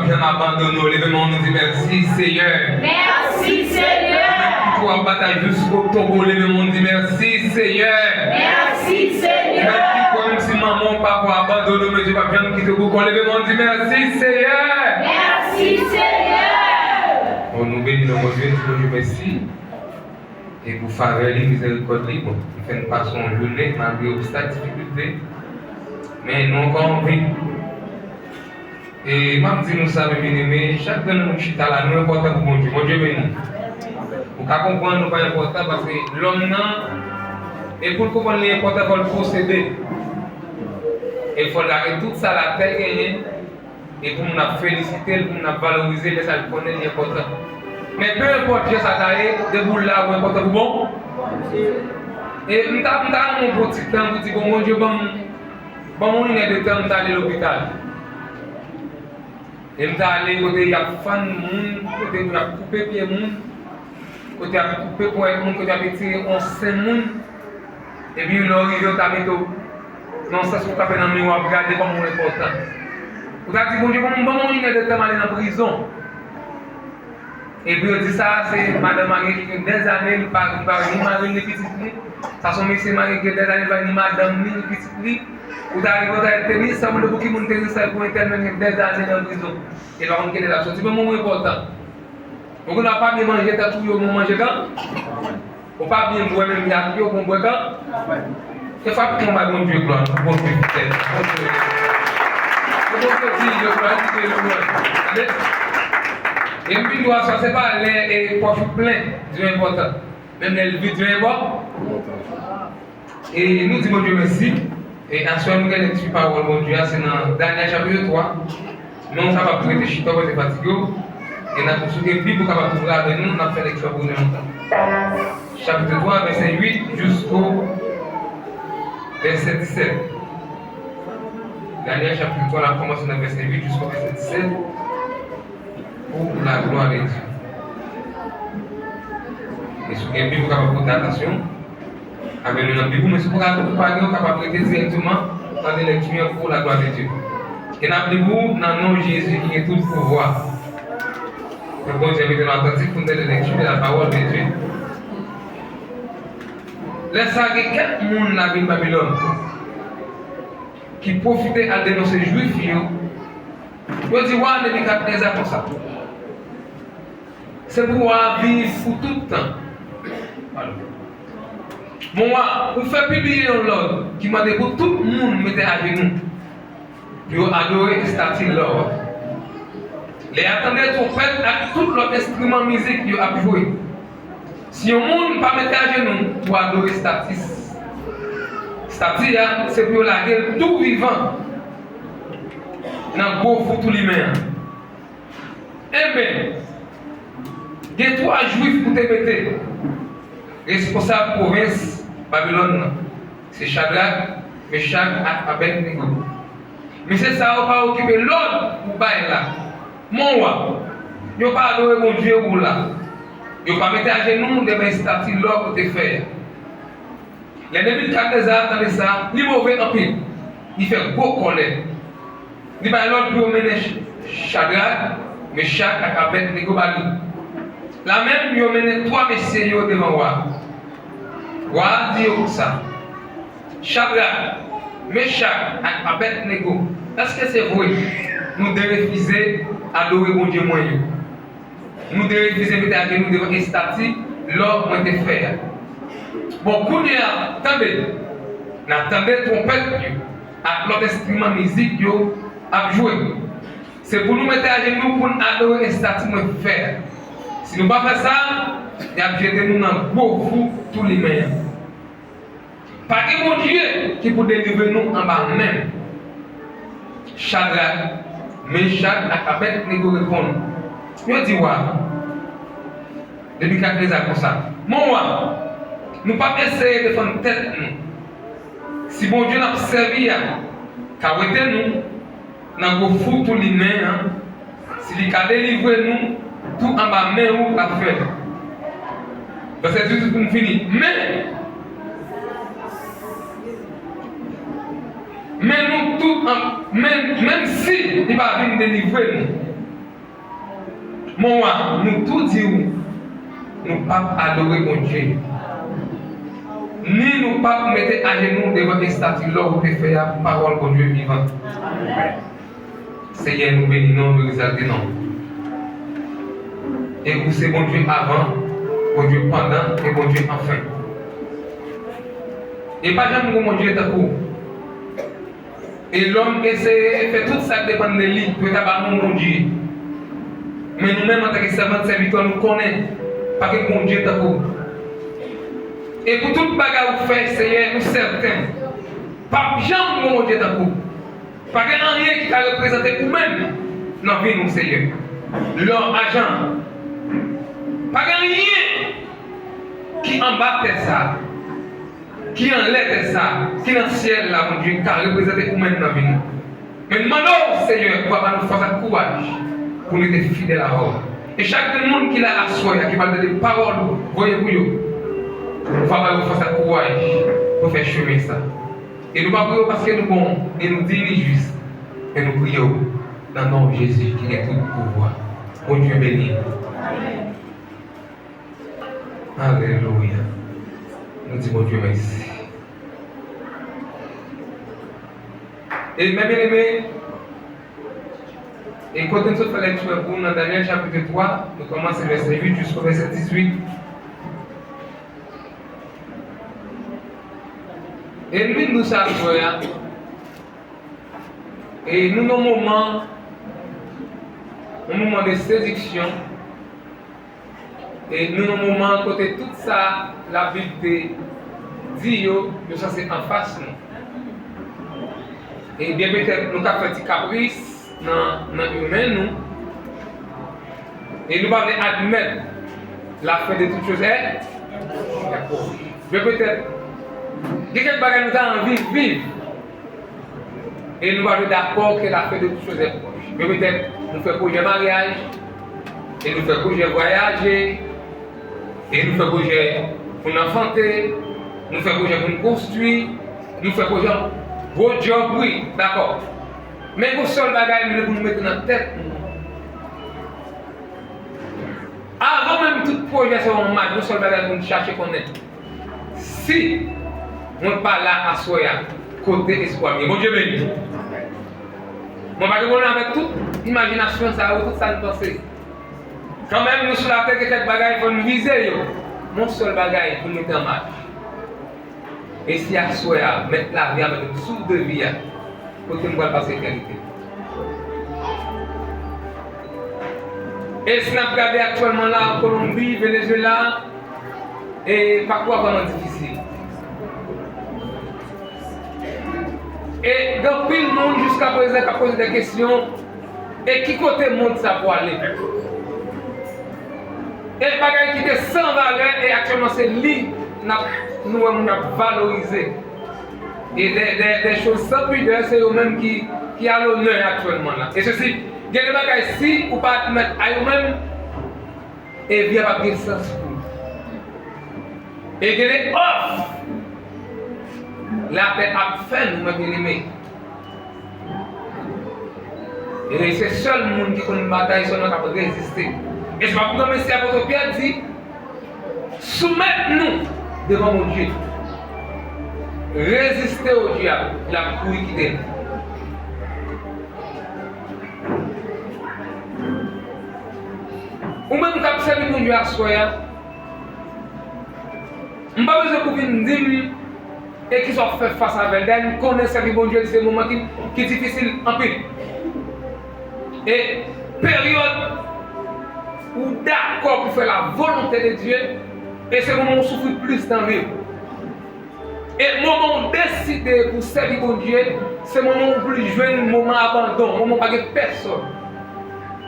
bien abandonné. Levez-moi, nous dit merci Seigneur. Merci Seigneur. Pour la bataille jusqu'au tombeau, levez-moi, nous dit merci Seigneur. Merci Seigneur. Même si maman, papa abandonné, mais Dieu va bien nous quitter beaucoup. Levez-moi, nous dit merci Seigneur. Merci Seigneur. On nous bénit dans mon Dieu, nous merci. Et pour faire les miséricordes libres, nous faisons une passion journée, malgré obstacles, difficultés. Mais nous encore en vie. Et même si nous savons bien aimer, chaque de nous chita là, nous important pour mon Dieu. Mon Dieu béni. Pour qu'à comprendre, nous pas important parce que l'homme et pour comprendre l'important, il faut le posséder. Il faut l'arrêter tout ça la terre gagnée. Et pour nous féliciter, pour nous valoriser, mais ça le connaît l'important. Mais peu importe Dieu ça taille, de vous là où importe pour bon. Et nous avons mon petit temps pour dire bon mon Dieu bon mon est de temps d'aller à l'hôpital. Et nous allons côté il y a fan monde, côté il y a coupé pied monde, côté il y a coupé pour monde, côté il y a tiré on sein monde. Et puis l'arrivée au tameto. Non ça se taper dans le miroir regarder comme mon important. Vous avez dit bon Dieu bon mon est de temps aller en prison. Et puis on dit ça, c'est Madame Marie qui a des années, il parle ni Marie ni petite fille. Ça sont Monsieur Marie qui a des années, ni Madame ni petite fille. Vous arrivez à tenir ça, vous avez beaucoup de tenir ça pour intervenir des années dans la prison. Et par contre, quelle est la chose? C'est un moment important. Donc on n'a pas bien mangé, t'as tout eu au moment manger quand? On n'a pas bien boire, même il y a tout eu au bon boire quand? C'est pas pour moi, mon Dieu, gloire, pour Dieu, peut-être. Pour Dieu, gloire, et puis, nous ça c'est pas les poches pleins, Dieu est important. Même les vides, Dieu est bon. Et nous disons Dieu merci. Et ensuite, nous allons dire parole, mon Dieu, c'est dans Daniel chapitre 3. Nous, ça va prêter chita, c'est fatigué. Et nous avons souhaité Bible pour qu'on couvrir avec nous, on a fait lecture pour nous longtemps. Chapitre 3, verset 8 jusqu'au verset 17. Daniel chapitre 3, on a commencé dans le verset 8 jusqu'au verset 17. Pour la gloire de Dieu. Et si vous avez Bible, vous pouvez porter attention. Avec le nom de Bible, mais si vous pouvez parler, vous pouvez prêter directement dans des lectures pour la gloire de Dieu. Et n'appelez-vous dans le nom de Jésus qui est tout pouvoir. Le bon Dieu est attentif pour nous donner lecture de la parole de Dieu. Laissez quelques monde dans la ville de Babylone qui profitaient à dénoncer les Juifs. Ils disent, ouais, Nebuchadnezzar comme ça. C'est pour vivre pour tout le temps. Moi, vous faites publier un l'ordre qui m'a dit pour tout le monde mettre à genoux pour adorer les statues de l'or. Les attendez trompette à tout l'autre instrument de musique qu'ils ont joué. Si un monde ne pas mettre à genoux pour adorer les statues, c'est pour la guerre tout vivant. Dans beau fou tout l'humain. Eh bien, il y a 3 juifs pour te mettre. Responsable de la province Babylone, c'est Shadrach, Meshach et Abednego. Mais c'est ça, on ne va pas occuper l'ordre pour bailler là. Mon roi, il ne pas adorer mon Dieu pour là. Il ne pas mettre à genoux devant statues l'ordre pour te faire. Les Nebuchadnezzar attendent ça, il est mauvais en pile. Il fait beaucoup colère. Il va l'autre pour mener Shadrach, Meshach et Abednego. La même, il a mené 3 messieurs devant moi. Roi dit comme ça. Shadrach, Meshach et Abednego. Est-ce que c'est vrai? Nous devons refuser adorer mon Dieu moyen. Nous devons refuser mettre à genoux devant une statue, l'or ont été fait. Bon, quand il y a, attendez, trompette, à l'autre instrument musique, à jouer. C'est pour nous mettre à genoux pour adorer une statue de fer. Si nous ne faisons pas ça, il y a jeté nous dans le gros fou tous les meilleurs. Pas que mon Dieu qui peut délivrer nous en bas même. Shadrach, Meshach et Abednego répondent. Je dis, ouais. Depuis 4 ans comme ça. Mon roi, nous ne pouvons pas essayer de faire tête. Si bon Dieu n'a pas servi, car nous, dans le fou tous les mains, s'il a délivré nous, tout en bas main ou la fait. Donc c'est tout pour nous finir. Mais nous tout même si il va venir délivrer nous, Moi, nous tout disons, nous pas adorer mon Dieu. Ni nous pas mettre à genoux devant des statues là où tu fais la parole pour Dieu vivant. Seigneur, nous bénissons, nous exaltons. Et vous, c'est bon Dieu avant, bon Dieu pendant et bon Dieu enfin. Et pas jamais mon Dieu est à coup. Et l'homme essaie de faire tout ça dépend de lui, pour être mon Dieu. Mais nous-mêmes, en tant que servants de serviteurs, nous connaissons pas que mon Dieu est à coup. Et pour toute bagarre que vous faites, Seigneur, nous certains. Pas jamais mon Dieu est à coup. Pas qu'il y a rien qui t'a représenté vous-même dans la vie, nous, Seigneur. Leur agent. Pas qu'il y a rien qui en bas de ça. Qui en l'air de ça. Qui dans le ciel, là, mon Dieu, qui t'a représenté vous-même dans la vie. Mais demandons, Seigneur, pour avoir nous faire courage. Pour nous être fidèles à vous. Et chaque monde qui l'a assoyé, qui parle des paroles, voyez vous, nous faisons nous faire courage pour faire chemin ça. Et nous ne prions pas parce que nous bons et nous disons juste. Et nous prions dans le nom de Jésus qui est tout pouvoir. Mon Dieu béni. Alléluia. Nous disons Dieu merci. Et mes bien-aimés, et quand nous faisons la lecture pour nous dans Daniel chapitre 3, nous commençons le verset 8 jusqu'au verset 18. Et nous nous savons, et nous nos moments, un moment de séduction, et nous nos moments côté tout ça, la Bible dit, nous ça c'est en face nous. Et bien peut-être nous avons fait des caprices dans l'humain nous, et nous allons admettre la fin de toutes choses est mais peut-être quelques bagages nous avons envie de vivre. Et nous allons d'accord que la fin de toutes choses est proche. Mais peut-être nous faisons projet mariage, et nous faisons projet voyager, et nous faisons projet pour nous enfanter, nous faisons projet pour nous construire, nous faisons projet pour gros job, oui, d'accord. Mais le seul bagage nous nous mettre dans la tête. Avant même tout projet sur un match, le seul bagage pour nous chercher qu'on est. Si on n'est pas là à soya, côté espoir, bon Dieu béni. Mon bagage on avec toute imagination, ça toute ça nous penser. Quand même nous sur la tête que cette bagage pour nous viser, mon seul bagage pour nous mettre en marche. Et si à soya, mettre la vie avec une soupe de vie, pour que nous puissions passer l'éternité. Et si nous regardons actuellement là en Colombie, Venezuela, et parfois vraiment difficile. Et dans le monde jusqu'à présent qui a posé des questions, et qui côté le monde ça pour aller. Et le bagage qui était sans valeur, et actuellement c'est lui nous avons valorisé. Et des choses sans pudeur, c'est eux-mêmes qui a l'honneur actuellement là. Et ceci, il y a des bagages si ou pas mettre à eux-mêmes, et bien pas de sens pour. Et il y a des offres. La paix a fait nous, mes bien-aimés. Et c'est seul le monde qui connaît une bataille sur nous capable de résister. Et c'est pas pour commencer à votre Pierre dit soumettez-nous devant mon Dieu. Résistez au diable, il a pour liquider. Ou même quand vous savez mon Dieu à soi, je n'ai pas besoin pour venir dire et qui sont fait face à elle. Nous connaissons que bon Dieu, c'est un moment qui est difficile en pile. Et période où d'accord pour faire la volonté de Dieu, et c'est le moment où on souffre plus dans la vie. Et le moment où on décide pour servir bon Dieu, c'est le moment où on plus jouer un moment d'abandon, un moment où on n'a pas de personne.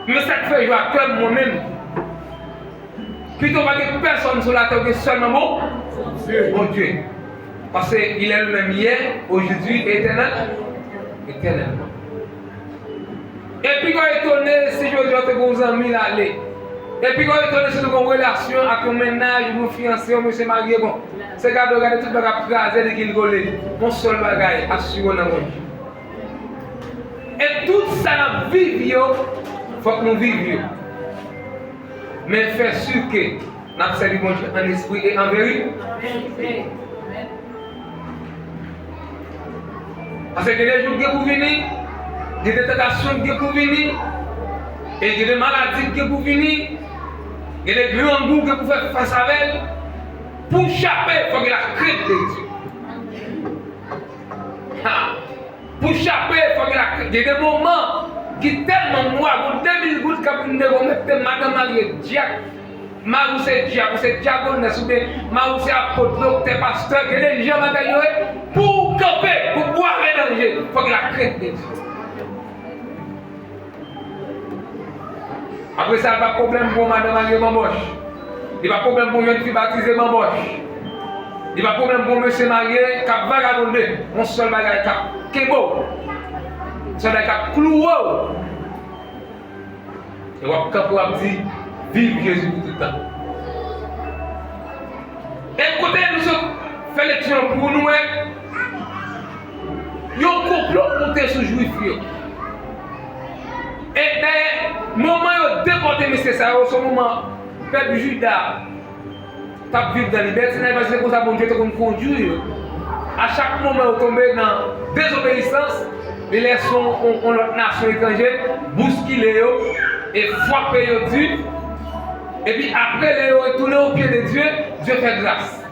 Mais ça fait jouer à cœur moi-même. Plutôt pas de personne sur la terre que seulement mon Dieu. Parce qu'il est le même hier, aujourd'hui et éternellement. Et puis quand il est tourné, si je veux vos amis l'aller. Et puis quand il est tourné sur une relation avec un ménage, mon fiancé, un monsieur marié, bon, c'est qu'à regarder tout le bagage crasé qu'il golé. Mon seul bagage, assuré dans mon Dieu. Et tout ça, la vie, il faut que nous vivions. mais fait sûr que nous avons servi mon Dieu en esprit et en vérité. Parce que les jours qui pour venir, des tentations qui pour venir, et des maladies qui pour venir, et des grands goûts qui pour faire face à elle. Pour échapper, il faut que la crainte de Dieu. Pour échapper, il faut que la crainte. Il y a des moments qui tellement moi, pour 2000 gouttes, quand vous mettez madame Marie Diac, Marou c'est diable, c'est diagonale, ou bien Marou c'est apôtre, docteur, pasteur, que les gens vont pour camper, pour boire et danger, il faut que la crainte de Dieu. Après ça, il n'y a pas de problème pour madame Marie Mamboche. Il n'y a pas de problème pour une fille baptisée Mamboche. Il n'y a pas de problème pour monsieur marié qui a vagabondé. Mon seul bagage qui a kébo. C'est un bagage cloué. Et on va dire, vive Jésus pour tout le temps. Et côté nous faisons lecture pour nous, il y a un complot monté sur les Juifs. Et d'ailleurs, le moment où ils ont déporté M. Sao, ce moment, peuple Judas, t'a vivre dans la liberté, parce que c'est comme ça que Dieu te conduit. À chaque moment où ils tombent dans la désobéissance, ils laissent notre nation étrangère bousculer et frapper Dieu. Et puis après, ils retournent au pied de Dieu, Dieu fait grâce.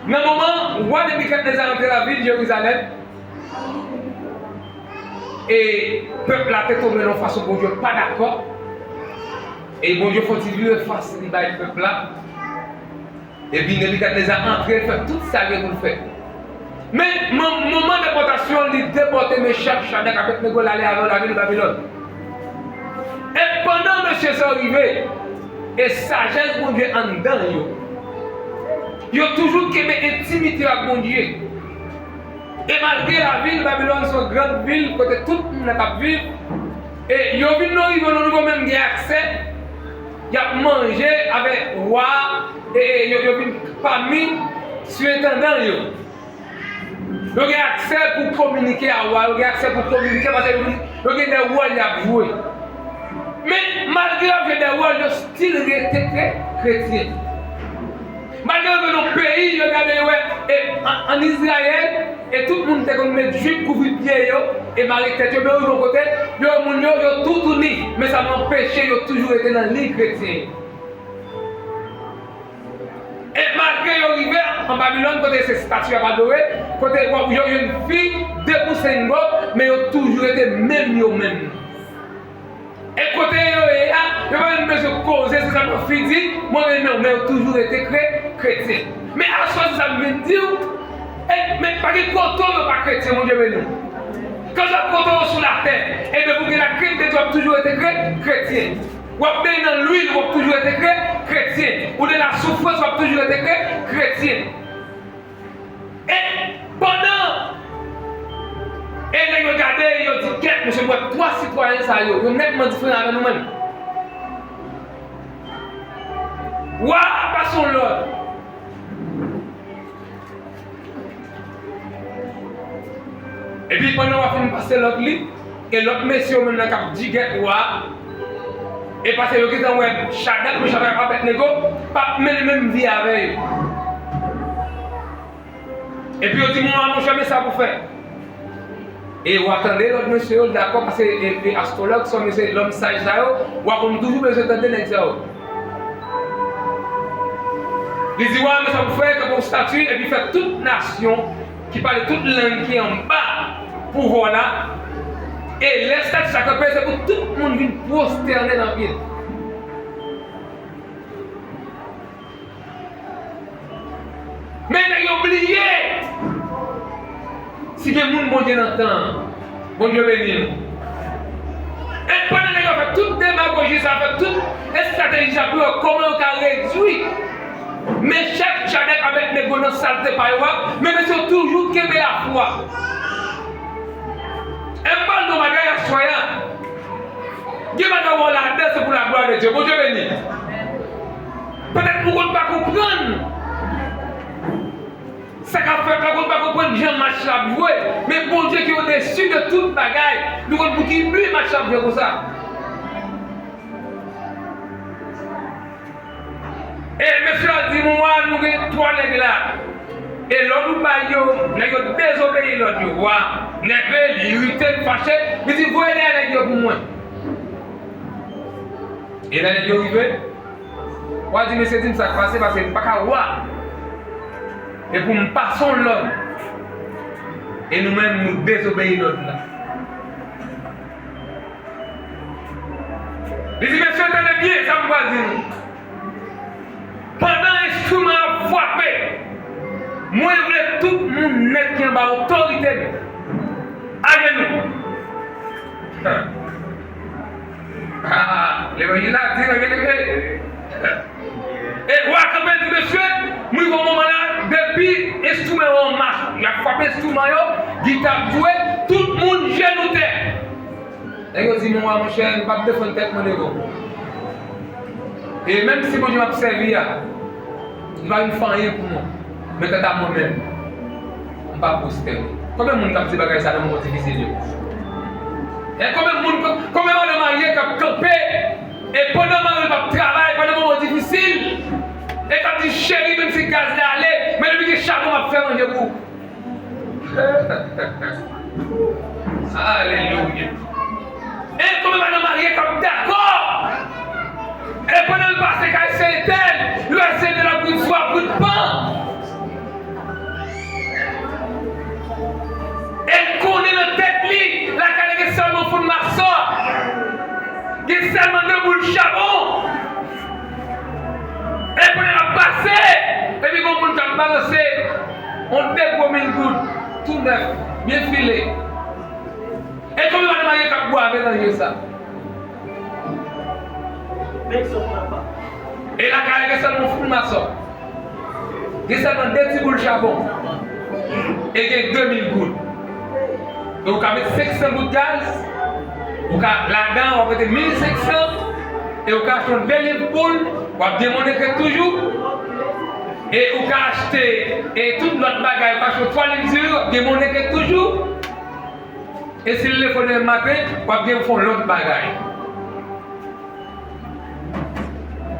Dans le moment où roi Nebuchadnezzar est rentré dans la ville de Jérusalem, et le peuple a été tombé de façon bon Dieu pas d'accord. Et bon Dieu faut-il lui face le peuple là. Et puis Nebuchadnezzar est entré faire tout ça qu'il a fait. Mais mon moment de déportation, il a déporté mes chefs Shadrach avec Abednego aller avant la ville de Babylone. Et pendant que monsieur est arrivé, et sagesse bon Dieu en dedans, il a toujours aimé intimité avec mon Dieu. Et malgré la ville, Babylone, c'est une grande ville, côté tout le monde a vivre. Et ils ont vu nous arriver au niveau même accès. Ils ont mangé avec le roi et ils ont vu parmi surintendants. Ils ont accès pour communiquer à roi, ils ont accès pour communiquer parce qu'ils ont des rois qui ont joué. Mais malgré la des rois, ils ont still resté chrétien. Malgré que nos pays, en Israël, et tout le monde était comme des juifs couvrir pieds et marier tête, mais de l'autre côté, ils ont tout uni, mais ça m'a empêché, ils ont toujours été dans l'île chrétienne. Et malgré qu'ils arrivé en Babylone, côté ces statues à adorer, côté où il y a une fille, debout mais ils ont toujours été même. Et côté il n'y a pas même besoin de causer, c'est ça que je dis, moi mais ils ont toujours été chrétiens. Mais à ce moment ça me dit, mais pas de coton, pas chrétien, mon Dieu béni. Quand je coton sur la terre, et bien vous que la crainte de Dieu a toujours été chrétien. Ou bien dans l'huile, vous avez toujours été chrétien. Ou dans la souffrance, vous avez toujours été chrétien. Et pendant, et là, regardez, ils ont dit, qu'est-ce que je vois, trois citoyens, ça y est, ils sont nettement différents avec nous-mêmes. Waouh, passons l'autre. Et puis pendant qu'on a fini de passer l'autre lit, et l'autre monsieur même qui a dit et parce que vous avez Shadrach, mais Shadrach pas Abednego, pas même vie avec eux. Et puis on dit mon cher, mais ça pour faire. Et vous attendez l'autre monsieur, d'accord, parce que les astrologues sont l'homme sage, vous avez toujours besoin d'entendre l'examen. Il dit, ouais, mais ça vous fait comme statut, et puis faire toute nation qui parle toute langue qui est en bas pour voir là. Et les statuts, chaque pays, c'est pour tout le monde qui vient prosterner dans le pied. Mais il a oublié. Si les gens bon Dieu n'entend, bon Dieu béni. Et pendant que vous fait toute démagogie, ça fait toute stratégie, ça peut comment on peut réduire. Mais chaque Shadrach avec les bonhommes saletés par eux, mais c'est toujours qu'il y a la foi. Un mal de magasin soyant. Dieu va d'avoir la tête, c'est pour la gloire de Dieu. Bon Dieu béni. Peut-être pour qu'on ne pas comprendre. Ça qu'a fait qu'on ne pas comprendre Jean match à jouer. Mais bon Dieu qui est au-dessus de toute bagaille. Nous avons pour qu'il lui match à jouer comme ça. Et monsieur a dit, moi, nous avons 3 nègres là. Et l'autre, nous avons désobéi l'autre. Nous avons irrité, fâché. Mais il dit, vous allez aller pour moi. Et là, il est arrivé. On a dit, mais c'est ça qui passe parce que je ne pas qu'à voir. Et pour nous passer l'homme. Et nous-mêmes, nous désobéissons l'autre là. Il dit, monsieur, tenez bien, ça me va dire. Pendant l'instrument a frappé, moi, je voulais tout le monde net qui a autorité à genoux. L'évangile a dit, et moi, quand même, dit, monsieur, moi, au moment là, depuis l'instrument en marche, il a frappé l'instrument, il a joué, tout le monde genou terre. Et il dit, mon cher, je ne vais pas me défendre tête, mon égo. Et même si moi, je m'ai servi, il va me faire rien pour moi. Mais quand à moi-même, on ne va pas poster. Combien de monde qui a fait ça dans mon difficile? Et combien de monde marié qui a campé et pendant que je travaille, pendant un moment difficile, et quand dit chérie, même si gaz est allé, mais depuis que charbon m'a fait manger pour. Alléluia. Et combien de marié qui a d'accord? Et pendant le passé, quand c'est elle, il va essayer de la bout de soie, bout de pain. Elle connaît le tête, la calée est seulement pour ma soeur. Il est seulement 2 boules de charbon. Et puis elle a passé. Et puis quand on a balancé, on dégomme une goutte, tout neuf, bien filé. Et comme il va demander qu'à boire avec ça. Et la calée est seulement pour ma soeur. Il est seulement 2 petits boules de charbon. Et il y a 2000 gouttes. Donc, on va mettre 500 gouttes de gaz. Là-dedans, on va mettre 1500. Et on va acheter une belle poule. On va démontrer toujours. Et on va acheter toute notre bagaille. On va acheter 3 mesures. Démontrer toujours. Et s'il le faut le matin, on va bien faire l'autre bagaille.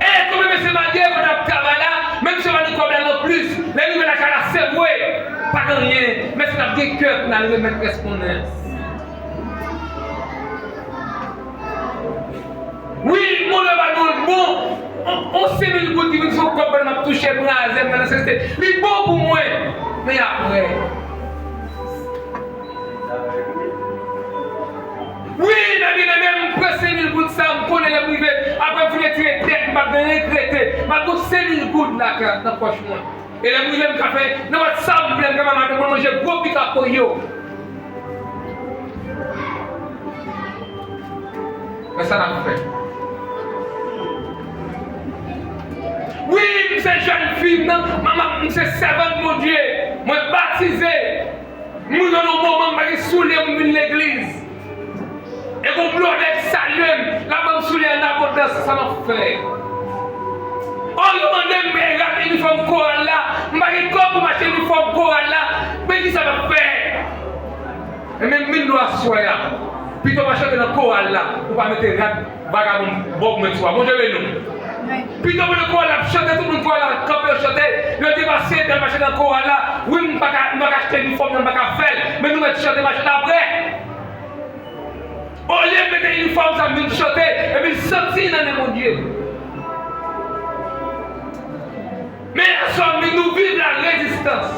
Et comme M. Madier, on a travaillé là, même si on a des problèmes en plus, les nouvelles à c'est vrai. Pas rien, mais c'est un petit cœur pour aller mettre correspondance. Oui, mon le bon, on sait que le bon qui veut se comprendre, m'a touché pour la zème dans la société. C'est bon pour moi, mais après. Oui, mais même pour 5 000 gouttes, ça me connaît les privés. Après, vous les tirez tête, je vais regretter. Je vais 5 000 gouttes là, dans la poche. Et les moulins qui ont fait, nous avons ça, nous avons mangé gros pic à polio. Mais ça n'a pas fait. Oui, c'est jeune fille, c'est servante de mon Dieu. Moi, baptisé. Nous avons un moment où je suis saoulé dans l'église. Et vous bloquez salut, la bonne saoulée en abondance, ça m'a fait. Oh, je demande mes uniformes chorales là, je vais pour m'acheter uniforme chorale là, mais qui ça va faire? Et même 1000 noirs soya, puis tu vas acheter dans le chorale là, pour pas mettre rat, vagabond, bon, mais toi, bon, je vais nous. Puis tu vas le chorale là, chanter tout le monde chorale là, quand tu chanter, le dépassé, tu vas acheter dans le chorale là, oui, je ne vais pas acheter uniforme, je ne vais pas faire, mais nous allons chanter, m'acheter après. Au lieu de mettre uniforme, ça me chanter, et puis sortir dans mon Dieu. Mais ensemble, nous vivons la résistance.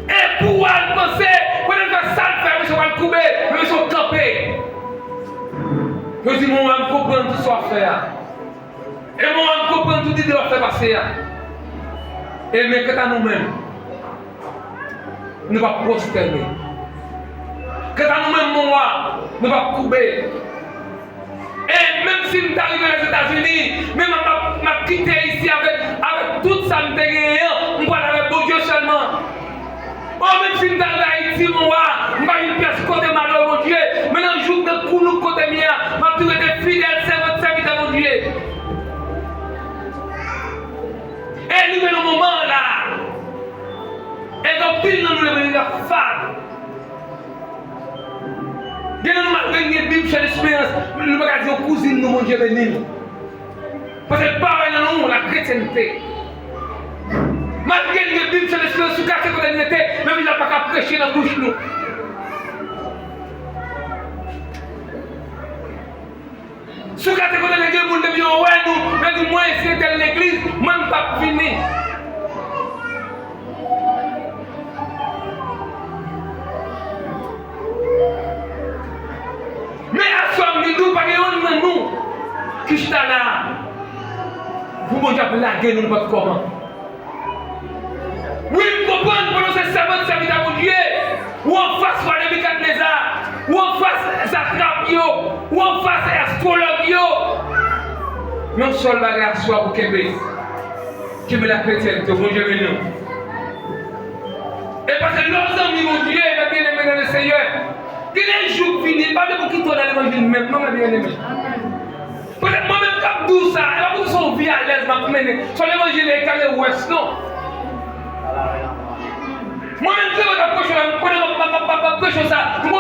Et pour penser, quand on va ça faire, on va le couper, on va camper. Je dis, moi, je comprends tout ce qu'on va faire. Et moi, je comprends tout ce qu'on va faire passer. Et mais quand nous-mêmes, nous allons prosterner. Quand nous-mêmes, nous allons couper. Et même si nous arrivons aux États-Unis, même si je quitté ici avec tout ça, je vais avec bon Dieu seulement. Oh, même si nous arrivons à Haïti, je vais une pièce côté malheur, mon Dieu. Maintenant, je joue de coulou côté mien. Je vais être fidèle, serviteur, mon Dieu. Et nous venons au moment là. Et donc, pile nous devons la femme. Nous avons une Bible chez l'espérance. Nous avons une cousine, mon Dieu béni. Parce que pareil dans nous, la chrétienté. Malgré que Bible sur l'esprit sous cassé qu'on était, même il n'a pas qu'à prêcher dans la bouche nous. Sous cassé qu'on était, les gens disent ouais nous, mais du moins c'était l'église, même pas fini. Mais à ce moment nous pas de nous qui est là. Vous m'avez appelé la guerre, nous ne pas comment. Oui, vous comprenez pour nous ces servants de service à mon Dieu. Ou en face par les Nebuchadnezzar, ou en face Zatrapio, ou en face Astrologio. Non seul bagage à soi pour Québec. Qui me la chrétienté, mon Dieu béni. Et parce que leurs amis, mon Dieu, va bien aimer dans le Seigneur. Il est jour fini, pas de vous qui tournent dans l'évangile même, non, bien aimé. Peut-être moi-même, quand tout ça, elle va vous son vie à l'aise, ma mener. Sur l'évangile, est calé ouest, non. Moi-même, je vais approcher, je vais ça. Je vais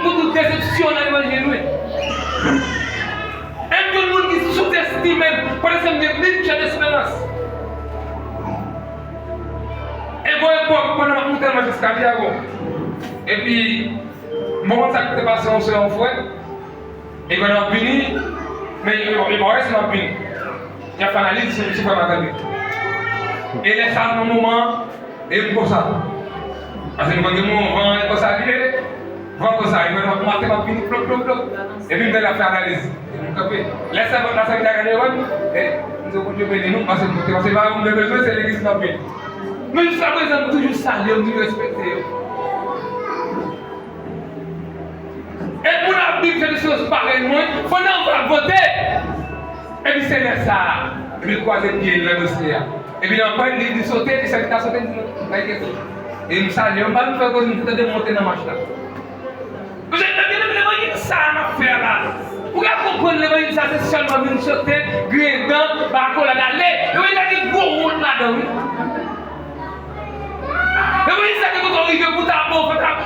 toute déception dans l'évangile. Et tout le monde qui sous-estime, par exemple, j'ai l'espérance. Et bon, pendant ma montée jusqu'à Diago. Et puis, moi, ça qui est passé, on se renvoie. Et quand on a fini, mais il me reste un fini. Il y a fait la liste sur le supermarché. Et les femmes, au moment, et pour ça. Parce que quand on vend comme ça, vend comme ça, il va mater ma fini, plop. Et puis, il va faire l'analyse. Laissez votre la salle de la et nous avons béni nous parce que c'est pas un besoin, c'est l'église qui a béni. Mais jusqu'à présent, nous toujours saluer, nous toujours respecter. Et pour la Bible, c'est des choses pareilles. Pendant qu'on va voter, et puis c'est ça. Et puis croiser le pied, le dossier. Et puis on va dire sauter, et ça va sauter. Et nous saluons, on va nous faire cause de monter dans la marche là. Vous êtes bien l'évangile, ça m'a fait là. Vous comprenez l'évangile, ça c'est seulement une sauter, grédant, barco là d'aller. L'évangile a dit gros route là-dedans. L'évangile, ça que quand on arrive pour ta peau,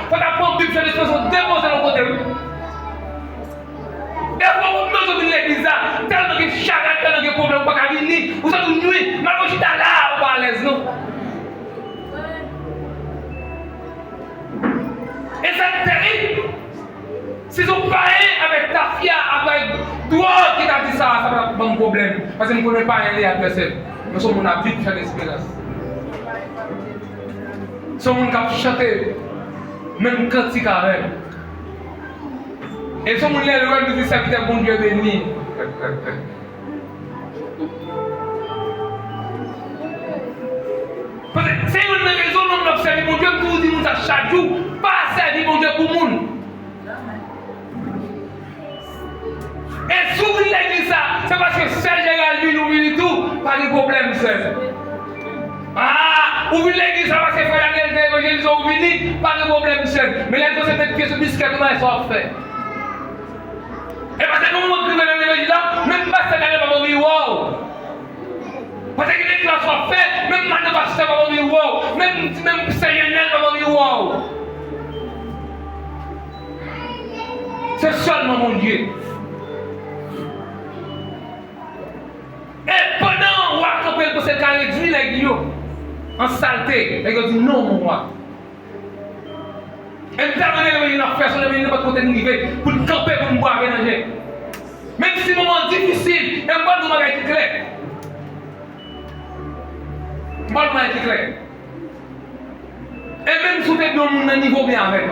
faut t'apprendre Bible, c'est des choses déposer dans le côté. Et après, vous venez de l'église, tellement que chaque tellement que problème, pas qu'à venir, vous êtes une nuit, mais quand je suis là, on va à l'aise, non? Et c'est terrible. Si vous parlez avec ta fille, avec toi qui t'a dit ça, ça va pas un problème. Parce que nous ne connaissons pas rien à personne. Nous sommes en vie de faire l'espérance. Nous sommes en chanter, même cantique avec. Et si on est loin de dire ça, qui est bon Dieu béni. Parce que c'est une raison où on observe mon Dieu pour dire nous à chaque jour, pas servir mon Dieu pour le monde. Et si vous l'église ça, c'est parce que Serge Gérald nous dit tout, pas de problème, seul. Ah, ouvrir l'église ça parce que frère Daniel d'évangélisation ont venu, pas de problème, seul. Mais là, c'est cette pièce de biscuit, comment ils sont faits. Et parce que nous, on trouve dans l'évangile là, même pas ça n'arrive pas à dire wow. Parce que les classes sont faites, même maintenant pas ça va dire wow. Même Seigneur va dire wow. C'est seulement mon Dieu. Et pendant qu'on a campé pour ce cas réduit les guillots, en saleté, les gars disent non, mon roi. Et nous avons amené une affaire sur le milieu de notre côté de niveau pour nous camper, pour nous boire, mélanger. Même si c'est un moment difficile, et on va nous marier clair. On va nous marier clair. Et même si vous êtes dans un niveau bien avec,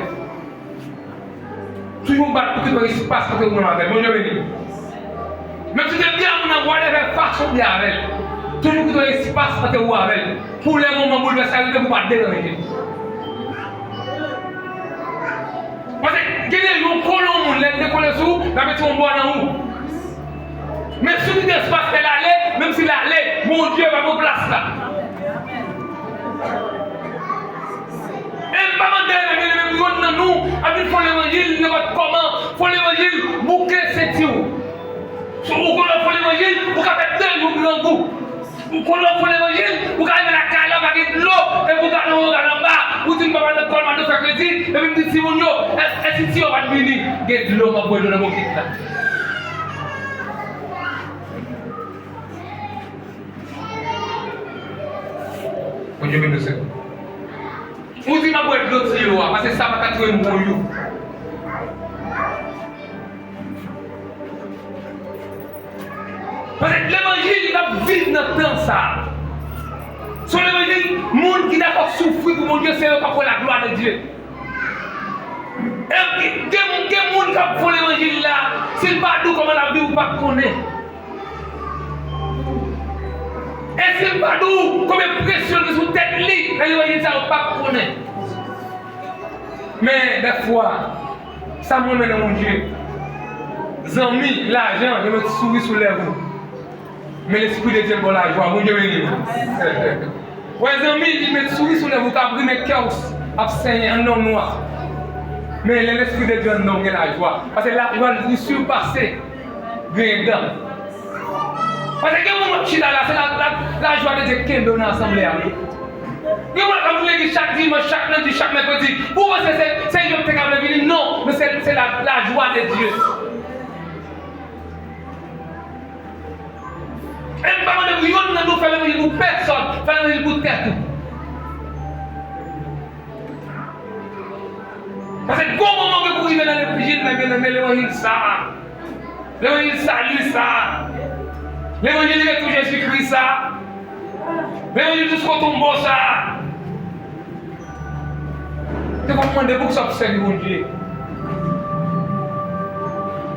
toujours battre pour que ce qui se passe pour que vous m'avez. Mon Dieu béni. Même si vous êtes bien, vous n'avez pas façon bien avec. Toujours que ce qui se passe pour que vous avez. Pour les moments bouleversés, vous ne pouvez pas déranger. Parce que les gens colons, les décollés sous, la mettre en bois dans où. Mais si vous n'êtes pas fait l'aller, même si l'aller, mon Dieu va vous placer là. Et pas demander les mêmes choses dans nous, avec l'évangile, comment, faut l'évangile, bouquet c'est tout. Si vous connaissez l'évangile, vous avez deux jours dans vous. Vous connaissez l'évangile, vous avez la caille avec de l'eau, et vous avez l'eau en bas, vous dites, papa, le colman de faire crédit, et vous dites, si vous est-ce que on va venir, il y a de l'eau, ma boîte de la moquette là. Dieu bénisse. Vous dites, ma boîte de l'autre, parce que ça va être un bon lieu. Parce que l'évangile, il va vivre dans le temps ça. Sur l'évangile, le monde qui n'a pas souffert pour mon Dieu, c'est eux qui ont la gloire de Dieu. Et il y a des gens qui font l'évangile là, s'ils ne pas d'où comment la vie ou pas connaît. Et s'ils ne pas d'où combien de pression qui sous tête li, l'évangile ça ou pas connaît. Mais des fois, ça me mène mon Dieu. Zami, l'argent, je me souris sous les roues. Mais l'esprit de Dieu pour la joie, mon Dieu béni. Ouais, zami, il me souris sous les roues, car il me chaos, absent en non noir. Mais l'esprit de Dieu non la joie. Parce que la joie nous surpasse bien dedans. Parce que quand on chita là, c'est la joie de Dieu qui est donnée ensemble à nous. Quand vous voulez chaque dimanche, chaque lundi, chaque mercredi, vous pensez que c'est Dieu qui est venu? Non, mais c'est la joie de Dieu. Et par contre, nous faisons l'évangile pour personne, nous faisons l'évangile pour tête. Parce que bon moment que vous arrivez dans l'évangile, l'évangile ça. L'évangile salue ça. L'évangile est tout Jésus-Christ ça. L'évangile tout ce qu'on tombe ça. C'est pour demander pour que ça observe mon Dieu.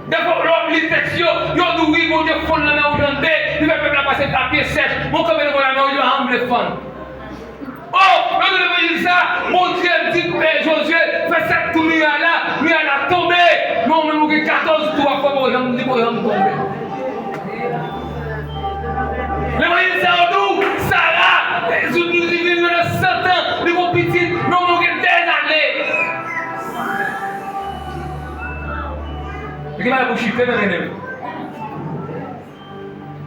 D'abord, les textes, ils ont dit oui, mon Dieu, fond la main aujourd'hui, il va faire passer papier sèche. Mon copain de la main aujourd'hui, on va fond. Oh, quand vous dit ça, mon Dieu dit Josué, fais cette tournée là, mais elle a tombé. Non, mais nous avons 14 tours à faire pour tomber. L'évangile ça nous, Sarah, nous vivons dans 100 ans, nous avons petit, nous avons des années. Regardez la chiffrer dans les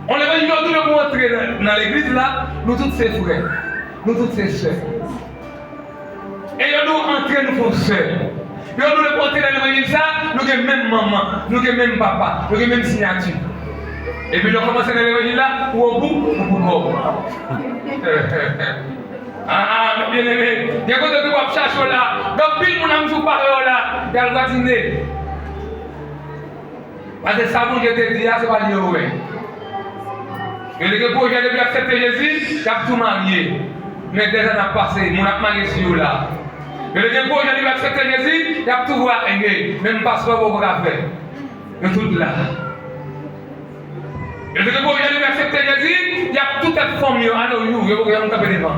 on l'évangile nous devons entrer dans l'église là, nous tous ses frères. Nous tous ces sœurs. Et nous entrer, nous sommes sœurs. Nous nous porter dans l'évangile ça, nous avons même maman, nous avons même papa, nous avons même signature. Et puis nous commençons dans l'évangile là, ou au bout, ou au bout. Ah, bien aimé. Il y a quelque chose que vous cherchez là. Donc, pile mon âme sous parole là, il y a le voisiné. Parce que ça, mon Dieu te dit, c'est pas lié au ouais. Et les gens qui ont accepté Jésus, ils ont tout marié. Mais déjà, on a passé, on a marié sur là. Et les gens qui ont accepté Jésus, ils ont tout voir régler. Même passeport, vous pouvez faire. Ils sont tous là. Et les gens qui ont accepté Jésus, ils ont tout être formé. Alors, vous pouvez faire devant.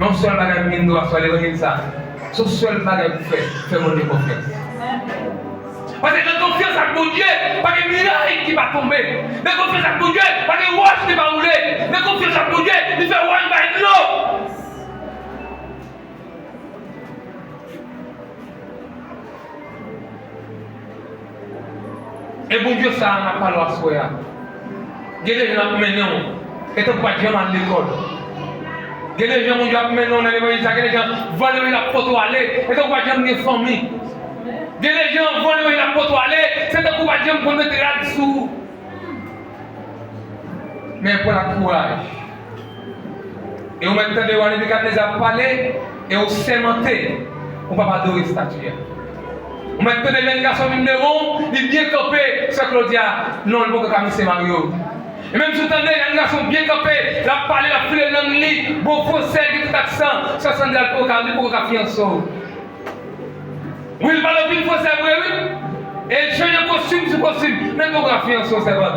Non seul bagage qui doit faire l'évangile ça. Ce seul bagage qui fait mon Dieu confiance. Parce que la confiance avec mon Dieu, pas de miracle qui va tomber. La confiance avec mon Dieu, pas de roche qui va rouler. La confiance avec mon Dieu, il fait one by no. Et bon Dieu, ça n'a pas le choix. Dieu les gens qui mènent, et tu pas dire à l'école. Dieu les gens qui mènent dans l'évangile, les gens vont la porte aller, et tu pas dire des familles. Des gens vont lever la porte aller, c'est un coup de Dieu pour mettre là-dessous. Mais pour la courage. Et on met le temps de voir les a parlé et on sémenté. On ne va pas adorer statue. On met le temps de les garçons de rond, il est bien campé, c'est Claudia, non, il ne peut pas c'est Mario. Et même si vous entendez, les garçons bien campés, la parler, la filer dans le lit, bon français, tout accent, ça sent de l'alcool, pour qu'on fiançait. Oui, il parle d'une fois, c'est vrai, oui. Et il change de costume sur costume. Même pour la fiancée, c'est vrai.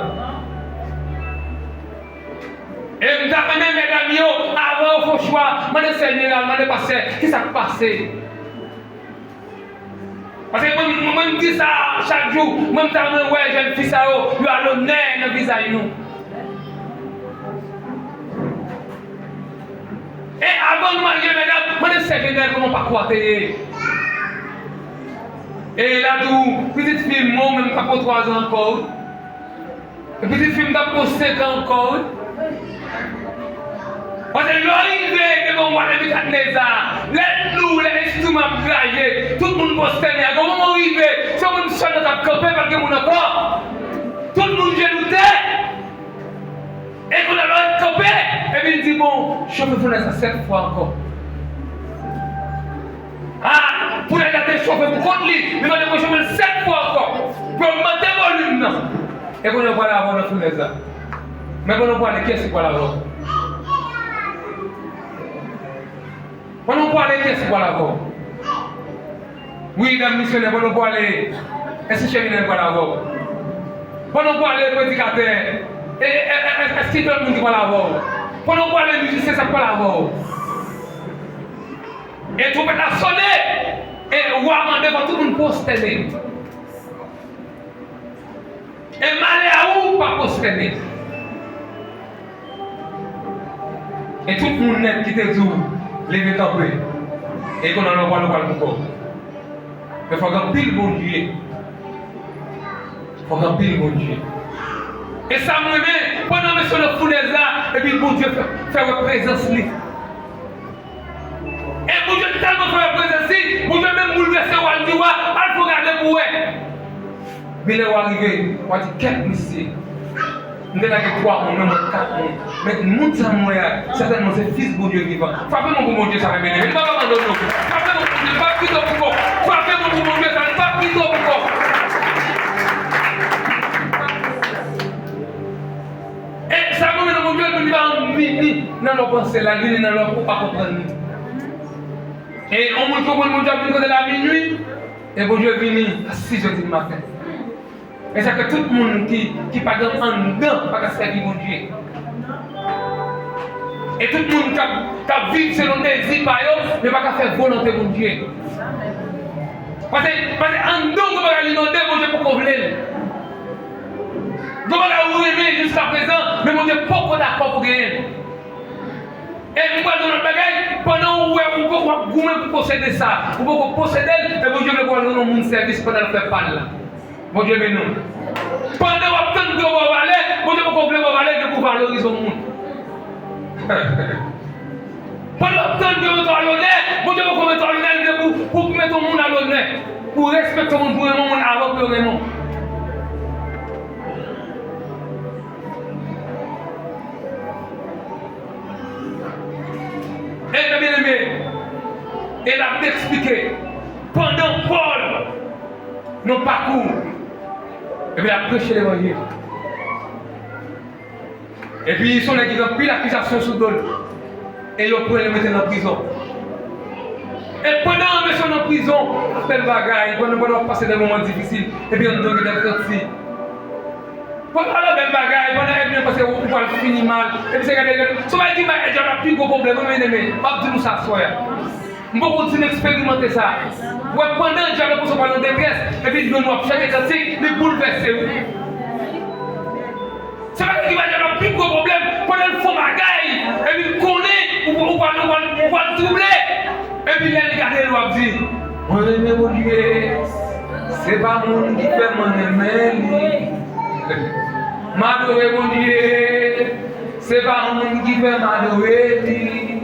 Et je me dis, mesdames, avant, il faut choix. Je me dis, Seigneur, je me dis, pasteur, qui s'est passé? Parce que moi, je me dis ça chaque jour. Moi, je me dis, ouais, j'ai une fille, ça, il a l'honneur dans le visage. Et avant de marier, mesdames, je me dis, Seigneur, comment pas croire? Et là, tout, petite fille, moi, même pas pour 3 ans encore. Et petite fille, pas pour 5 ans encore. Parce que l'arrivée devant moi, les Nebuchadnezzar, les loups, les instruments plagés, tout le monde va se tenir. Comment on arrive? Si on se fait notre campé, parce que mon encore, tout le monde gelouté. Et qu'on a le campé, et puis il dit, bon, chauffer fournaise 7 fois encore. Ah, pour aller chauffer pour contre lui, il va devoir chauffer 7 fois encore. Pour augmenter le volume. Non. Et qu'on ne voit la voix dans la fournaise. Mais qu'on ne voit les caisses, c'est quoi la voix? On ne voit les caisses, c'est quoi la voix? Oui, dans le missionnaire, on ne voit les. Est-ce que je viens de voir la voix? On ne voit les prédicateurs. Est-ce qu'il y a tout le monde qui voit la voix? On ne voit les musiciens, c'est quoi la voix? Et tout le monde a sonné. Et on va demander tout le monde prosterner. Et malé à où pas prosterner? Et tout le monde net qui te dit, levez camper. Et qu'on en envoie le voile encore. Mais il faut qu'on pile bon Dieu. Il faut qu'on pile bon Dieu. Et ça me met, pendant que sur le fournaise là, et puis bon Dieu fait une présence. Et bon Dieu tellement fait une présence, bon Dieu même bouleversé, on dit, il faut regarder pour elle. Mais là, on arrive, on dit, quel monsieur. Nous avons 3 mois, même 4 mois. Mais nous sommes certainement c'est fils de Dieu vivant. Frappez-moi pour mon Dieu, ça va m'énerver. Ne pas m'abandonner. Frappez-moi pour mon Dieu, pas plutôt pour moi. Frappez-moi pour mon Dieu, ça ne pas plutôt pour moi. Et ça me met dans mon Dieu, il va en mini dans nos pensées, la nuit, dans nos pour pas comprendre. Et on me comprend mon Dieu à de la minuit. Et mon Dieu vient à 6h du matin. Et c'est que tout le monde qui pas en dedans, pas servir mon Dieu. Et tout le monde qui vit selon des désir par eux, ne pas faire volonté mon Dieu. Parce que en dedans, on va alimenter mon Dieu pour qu'on voulait. On va aimer jusqu'à présent, mais mon Dieu, pourquoi d'accord pour gagner? Et nous allons dans le bagage, pendant où vous pouvez posséder ça, vous pouvez posséder, et mon Dieu veut voir dans mon service pendant le faire parler. Mon Dieu, mais non. Pendant que vous avez un valet, mon Dieu, vous comprenez un valet de pouvoir valoriser le monde. Pendant que vous avez un l'honneur, mon Dieu, vous comprenez un l'honneur pour mettre le monde à l'honneur. Pour respecter le monde, pour aimer le monde avant que le monde. Et bien aimé, elle a expliqué pendant Paul, nos parcours. Et bien, il a prêché l'évangile. Et puis, ils sont là qui ont pris l'accusation sous le et ils ont pris le mettre en prison. Et pendant qu'ils sont en prison, après le bagaille, pendant qu'ils ont passé des moments difficiles, et puis on doit être sorti. Pendant la belle bagaille, pendant qu'ils ont passé au poil fini mal, et puis c'est que ça va dire que j'ai un plus gros problème, mais je vais nous s'asseoir. Je vais continuer à expérimenter ça. Pendant que j'ai posé par détresse, et puis je vais nous chaque cantique, les bouleverser. C'est pas qu'il va y avoir un plus gros problème pendant le fond bagaille, et puis il connaît, ou va doubler. Et puis il a regardé et il a dit, mon aimé mon Dieu, c'est pas mon qui fait mon aimé. M'adorer mon Dieu, c'est pas mon qui fait m'adorer.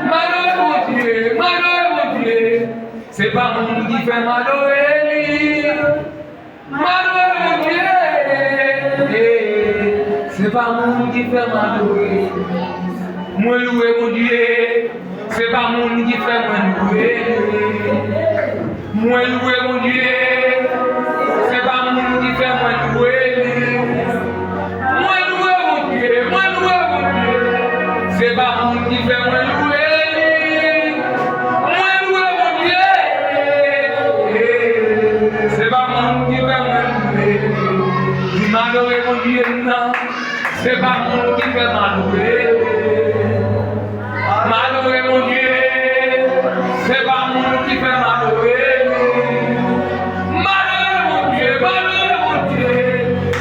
M'adorer mon Dieu, c'est pas mon qui fait m'adorer. M'adorer mon Dieu, c'est pas mon qui fait m'adorer. Moi louer mon Dieu, c'est pas mon qui fait m'adorer. Moi louer mon Dieu, c'est pas mon qui fait m'adorer. Moi louer mon Dieu, c'est pas mon qui fait m'adorer. C'est pas mon qui fait m'adorer. M'adorer mon Dieu, non. C'est pas mon qui fait m'adorer. M'adorer mon Dieu. C'est pas mon qui fait m'adorer. M'adorer mon Dieu.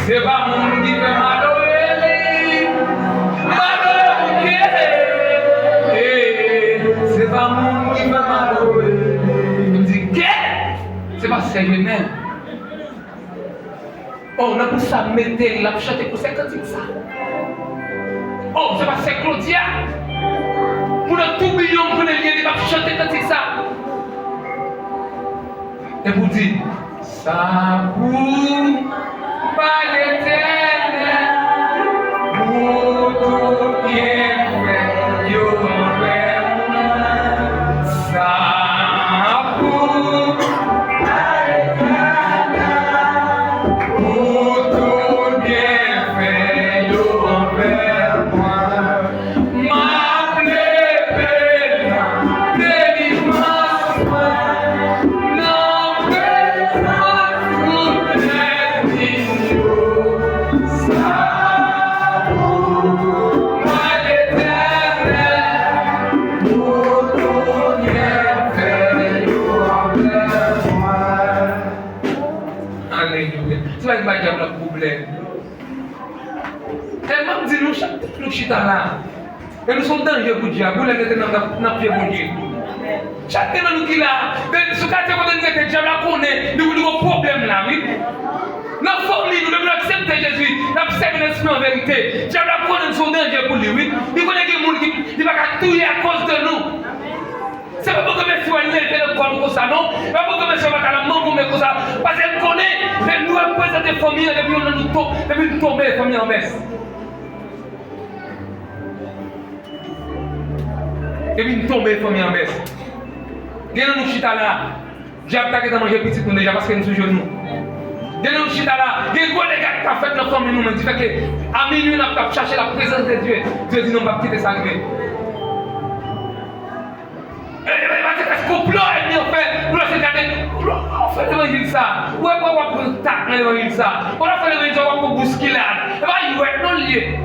C'est pas mon qui fait m'adorer. M'adorer mon Dieu. C'est pas mon qui fait m'adorer. Il me dit, qu'est-ce? C'est pas sérieux même. Oh, on a pour ça mettre, il a chanté pour 50 ça. Oh, c'est pas c'est Claudia. Pour le tourbillon, pour le lien, il va chanter quand ça. Et vous dites, ça pour pas l'éternel, pour tout bien. Et même dit nous chita là. Et nous sommes danger pour Dieu. Vous l'avez dans pied pour Dieu. Chacun de nous qui là, ce quartier où nous étions, Dieu la connaît, nous avons un problème là, oui. Dans la famille, nous devons accepter Jésus, nous devons accepter l'esprit en vérité. Dieu la connaît, nous sommes danger pour lui, oui. Il connaît que les gens qui ne vont pas tuer à cause de nous. C'est pas pour que monsieur soit levé le corps comme ça, non. C'est pas pour que monsieur soit à la main comme ça. Parce qu'elle connaît, elle nous représente des familles, depuis nous tomber, les familles en baisse. Et puis nous tombons les familles en baisse. Dès que nous chita là, diable t'a qu'à manger petit nous déjà parce que nous sommes genoux. Dès que nous chita là, des gros les gars qui ont fait notre famille nous, dit que à minuit on a cherché la présence de Dieu. Dieu dit non, on va quitter ça arriver. Est-ce qu'on pleure et on fait, on fait l'évangile ça. On va taper l'évangile ça. On va faire l'évangile ça, on va bousculer. Et va y être non lié.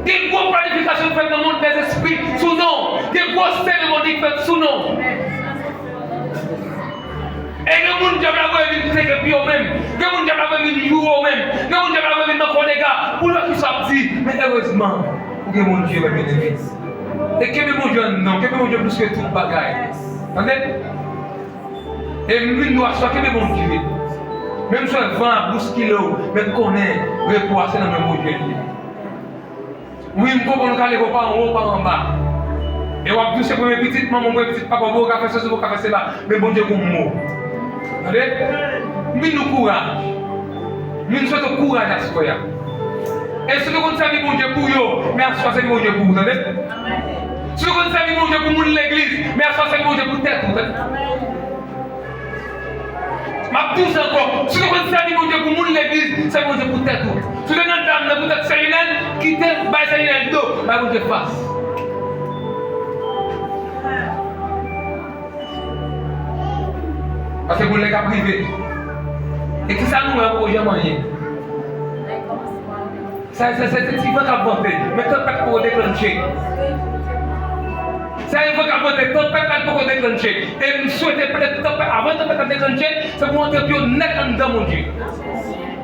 Des grosses planifications faites dans le monde des esprits sous nom. Des grosses cérémonies faites sous nom. Et le monde diable a venir traiter puis eux-mêmes. Le monde diable a venir jouer eux-mêmes. Le monde diable a venir dans les gars. Pour eux qui sont petits. Mais heureusement, le monde Dieu va venir. Et que mon Dieu non, que mon Dieu plus que tout le bagaille. Entendez? Et nous doit soit que mon Dieu. Même si on vend à 12 kilos, mais qu'on est repoissé dans le même Dieu. Oui, je peux pas aller pas en haut, pas en bas. Et on va tous ces premiers petites maman, mon petit papa, vous avez fait ça, vous avez fait ça, mais bon Dieu comme mot. Entendez? Nous courage. Nous souhaitons courage à ce qu'il y a. Et ce que vous savez, mon Dieu pour vous, mais à soi, c'est mon Dieu pour vous. Entendez? Ce que vous savez, mon Dieu pour l'église, mais à soi, c'est mon Dieu pour tête. Ma douce encore, ce que vous savez, mon Dieu pour l'église, c'est mon Dieu pour tête. Si vous avez une dame, vous êtes sérieux, quittez, bah, sérieux, dos, bah, mon Dieu face. Parce que vous l'avez privé. Et qui ça nous a pour jamais. C'est petit peu qu'à voter, mais tant pas pour déclencher. C'est un peu qu'à voter, tant pas pour déclencher. Et nous souhaitons peut-être avant de déclencher, c'est pour entrer plus net dans mon Dieu.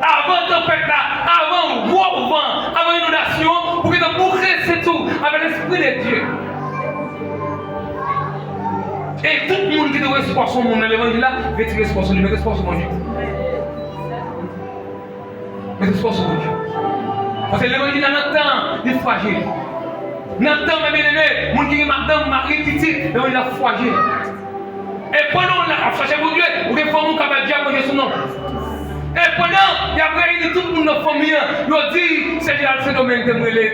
Avant de faire là, avant gros vent, avant inondation, pour que nous boucler c'est tout, avec l'esprit de Dieu. Et tout le monde qui doit espoir son monde dans l'évangile là, veut tirer espoir sur lui, mettez espoir sur mon Dieu. Mettez espoir sur mon Dieu. Parce que l'évangile dans notre temps, il est fragile. Dans notre temps, mes bien-aimés, mon qui est madame, Marie, petite, l'évangile est fragile. Et pendant on a cherché mon Dieu, vous avez fait mon cabal diable, manger son nom. Et pendant, il y a réuni tout le monde dans la famille, il a dit, c'est le domaine que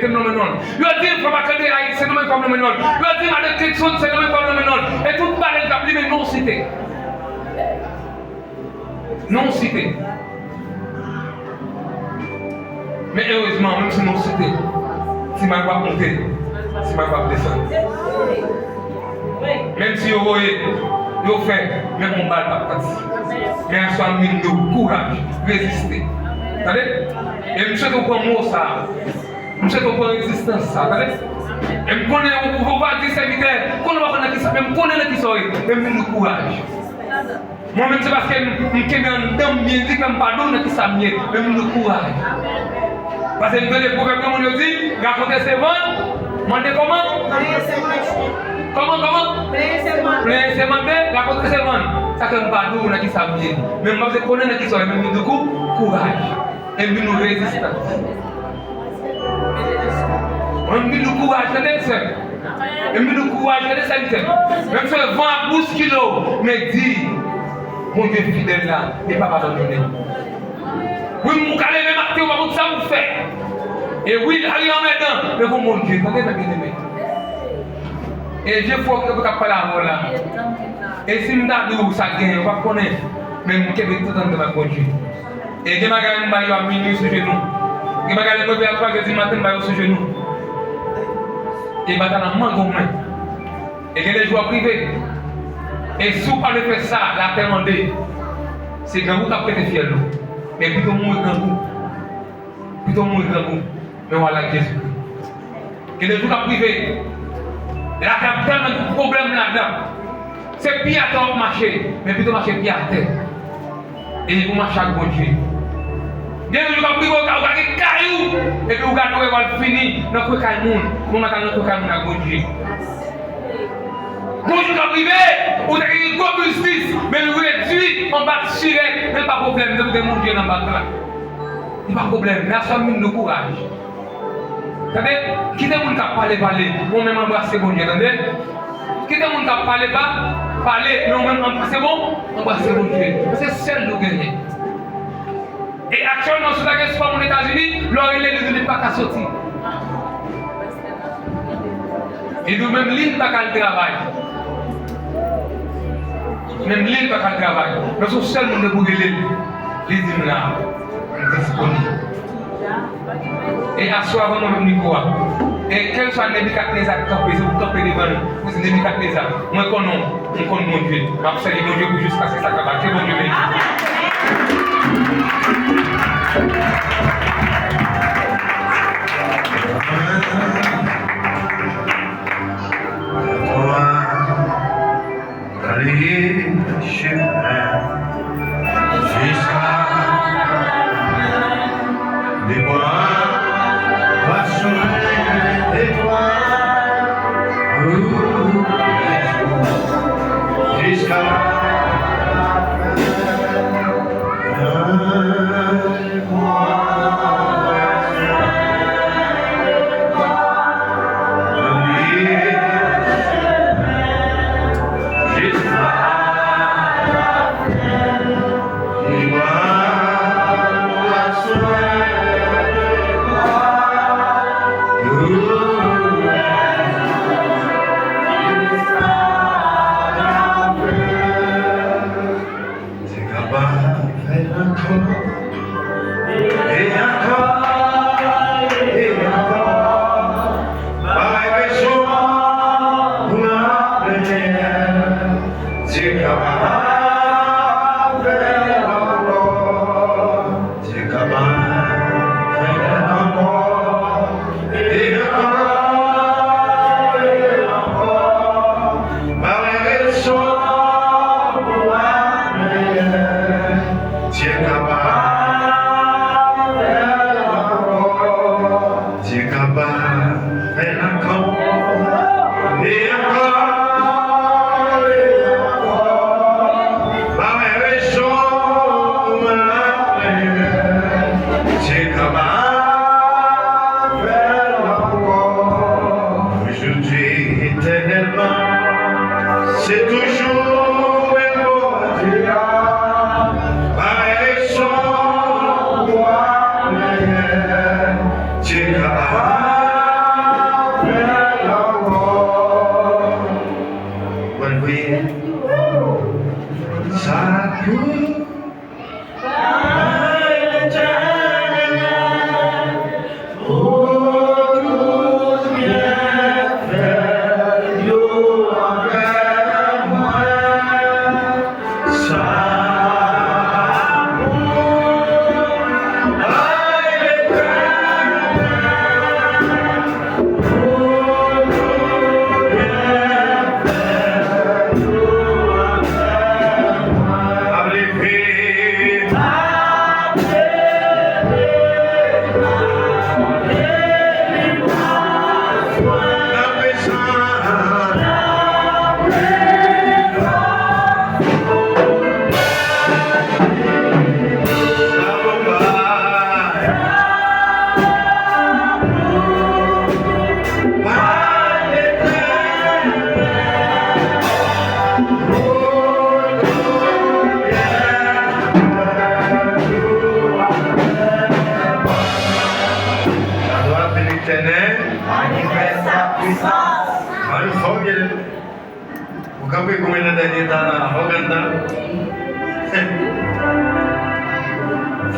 nous non. Il a dit, il faut pas que c'est le domaine comme le non. Il a dit, madame Texon, c'est le domaine comme le non. Et tout le monde est appelé, mais non cité. Non cité. Mais heureusement, même si non cité, si je ne vais pas monter, si je ne vais pas descendre. Même si vous voyez, vous faites, même mon balle pas parti. Mais en soit mis de courage, résister. Attendez? Et je sais qu'on prend mot ça. Je sais qu'on prend résistance ça. Attendez? Et je connais, on va dire serviteur, qu'on va prendre qui ça, même connaît qui ça, même de courage. Moi-même, c'est parce que je suis un homme bien dit que je ne pardonne qui ça, même de courage. Parce que dans les proverbes, comme on dit, raconter ses ventes, demander comment? Comment? Plein ses mandés, raconter ses ventes. Ça ne pas nous qui ça bien. Même parce que connaît qui ça, même de courage. Et nous résistons. On met du courage dans les cercles. On met du courage dans les cercles. Même si on vend à 12 kilos, mais dit, mon Dieu fidèle là, il ne va pas abandonner. Oui, mon calé, mais Martin, on va ça vous faire. Et oui, allez en maintenant. Mais bon, mon Dieu, attendez, ma bien-aimée. Et je vois que vous avez parlé à moi là. Et si je me dis ça gagne, on va connaître. Mais je vais tout le temps de ma conduite. Et je vais me à minuit sur genou. Je vais me lever à 3 heures du matin sur genou. Et je vais dans la main. Et je vais les jouer privés. Et si vous parlez de ça, la terre en deux, c'est grand goût qui a prêté fier. Mais plutôt mourir grand goût. Mais voilà Jésus. Et les jours privés, la capitale a un problème là-dedans. C'est pied à terre marcher, mais plutôt marcher pied à terre. Et vous marchez avec bon Dieu. Des jours privés, vous avez des cailloux, et puis vous regardez où elle finit dans le cas de monde. Nous avons notre cas de bon Dieu. Bon Dieu qui privé, ou avez une bonne justice, mais nous réduit en bas de chirette, mais pas de problème, nous avons mon Dieu dans le bas là. Il n'y a pas de problème, mais à ce moment nous courage. Vous savez, qui est le monde qui parler, moi-même embrasser bon Dieu, entendez? Qui est le monde qui parler, nous-mêmes embrasser bon Dieu. C'est seul nous gagner. Et actuellement, sur la guerre aux États-Unis, l'Orélé ne peut pas sortir. Et nous-mêmes, l'île pas qu'à travail. Même l'île pas qu'à travail. Nous sommes seuls pour l'île. L'île là, disponible. Et à soi, avant nous nous et quel soit Nebuchadnezzar qui campe, vous campez devant nous. Vous êtes Nebuchadnezzar. Moi, je connais mon Dieu. Je salue mon Dieu jusqu'à ce que ça acabe. Que bon Dieu bénisse.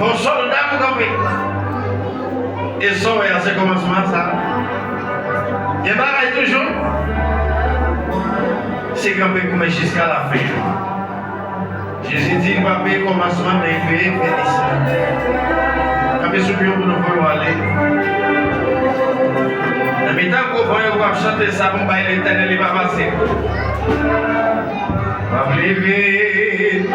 Faut soldat pour camper. Et ça, à ce commencement, ça. Et pareil toujours. C'est camper comme jusqu'à la fin. Jésus dit, il va payer commencement, mais il paye finissant. Camper sur le bureau pour nous pouvoir aller. En même temps qu'on va chanter ça, on va l'éternel, il va passer. Va lever.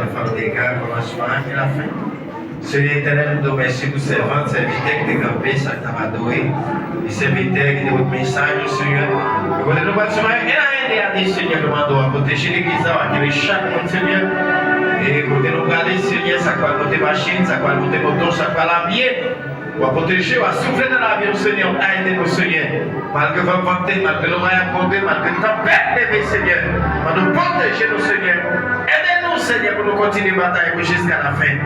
femme des gars, commencement et la fin. Seigneur éternel, nous te remercions pour servante, serviteur qui est campé, ça t'a adoré. Et serviteur qui est votre message, Seigneur. Nous voulons nous battre, Seigneur, nous demandons à protéger l'église, à accueillir chaque monde, Seigneur. Et nous nous regarder, Seigneur, ça va monter machine, ça va monter moto, ça va l'habiller. On va protéger, on va souffler dans la vie, Seigneur, aider nous, Seigneur. Malgré le vent, malgré le moyen tomber, malgré le tempête, levé, Seigneur. On va nous protéger, nous, Seigneur. Aidez-nous, Seigneur, pour nous continuer la bataille jusqu'à la fin.